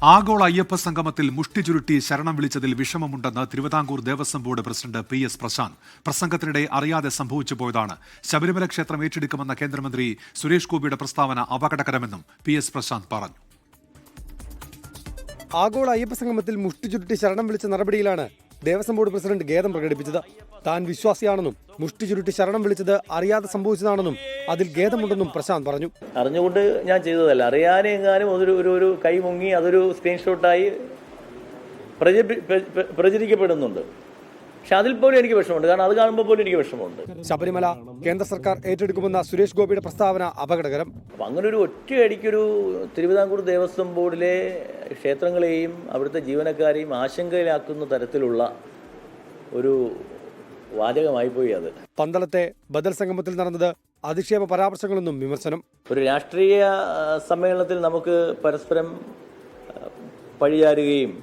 ആഗോള അയ്യപ്പ സംഗമത്തിൽ മുഷ്ടി ചുരുട്ടി ശരണം വിളിച്ചതിൽ വിഷമമുണ്ടെന്ന് Thiruvithamkoor Devaswom board president PS Prasanth. പ്രസംഗത്തിനിടെ അറിയാതെ സംഭവിച്ചു പോയതാണ്. ശബരിമല ക്ഷേത്രം ഏറ്റെടുക്കുമെന്ന കേന്ദ്രമന്ത്രി സുരേഷ് ഗോപിയുടെ പ്രസ്താവന അപകടകരമെന്നും PS പ്രശാന്ത് പറഞ്ഞു. ആഗോള അയ്യപ്പ സംഗമത്തിൽ മുഷ്ടി ചുരുട്ടി ശരണം വിളിച്ച നടപടിയിലാണ് ദേവസ്വം ബോർഡ് പ്രസിഡന്റ് ഖേദം പ്രകടിപ്പിച്ചത്. താൻ വിശ്വാസിയാണെന്നും മുഷ്ടി ചുരുട്ടി ശരണം വിളിച്ചത് അറിയാതെ സംഭവിച്ചതാണെന്നും അതിൽ ഖേദമുണ്ടെന്നും പ്രശാന്ത് പറഞ്ഞു. അറിഞ്ഞുകൊണ്ട് ഞാൻ ചെയ്തതല്ല, അറിയാനെ എങ്ങാനും ഒരു കൈ മുങ്ങി അതൊരു സ്ക്രീൻഷോട്ടായി പ്രചരിക്കപ്പെടുന്നുണ്ട്. പക്ഷെ അതിൽ പോലും എനിക്ക് വിഷമമുണ്ട്, കാരണം അത് കാണുമ്പോൾ പോലും എനിക്ക് വിഷമമുണ്ട്. ശബരിമല കേന്ദ്ര സർക്കാർ ഏറ്റെടുക്കുമെന്ന സുരേഷ് ഗോപിയുടെ പ്രസ്താവന അപകടകരം. അങ്ങനെ ഒരു ഒറ്റയടിക്കൊരു തിരുവിതാംകൂർ ദേവസ്വം ബോർഡിലെ ക്ഷേത്രങ്ങളെയും അവിടുത്തെ ജീവനക്കാരെയും ആശങ്കയിലാക്കുന്ന തരത്തിലുള്ള ഒരു വാചകമായി പോയി അത്. പന്തളത്തെ ബദൽ സംഗമത്തിൽ നടന്നത് അധിക്ഷേപ പരാമർശങ്ങളെന്നും വിമർശനം. ഒരു രാഷ്ട്രീയ സമ്മേളനത്തിൽ നമുക്ക് പരസ്പരം പഴിചാരുകയും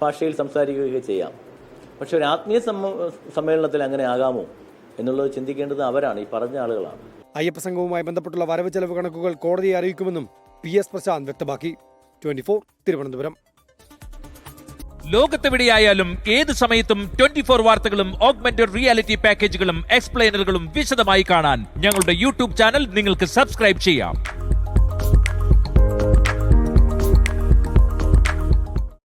ഭാഷയിൽ സംസാരിക്കുകയൊക്കെ ചെയ്യാം. പക്ഷെ ഒരു ആത്മീയ സമ്മേളനത്തിൽ അങ്ങനെ ആകാമോ എന്നുള്ളത് ചിന്തിക്കേണ്ടത് അവരാണ്, ഈ പറഞ്ഞ ആളുകളാണ്. അയ്യപ്പ സംഘവുമായി ബന്ധപ്പെട്ടുള്ള വരവ് ചെലവ് കണക്കുകൾ കോടതിയെ അറിയിക്കുമെന്നും PS പ്രശാന്ത് വ്യക്തമാക്കി. 24 തിരുവനന്തപുരം. ലോകത്തെവിടെയായാലും ഏത് സമയത്തും 24 വാർത്തകളും ഓഗ്മെന്റഡ് റിയാലിറ്റി പാക്കേജുകളും എക്സ്പ്ലെയിനറുകളും വിശദമായി കാണാൻ ഞങ്ങളുടെ YouTube ചാനൽ നിങ്ങൾക്ക് സബ്സ്ക്രൈബ് ചെയ്യാം.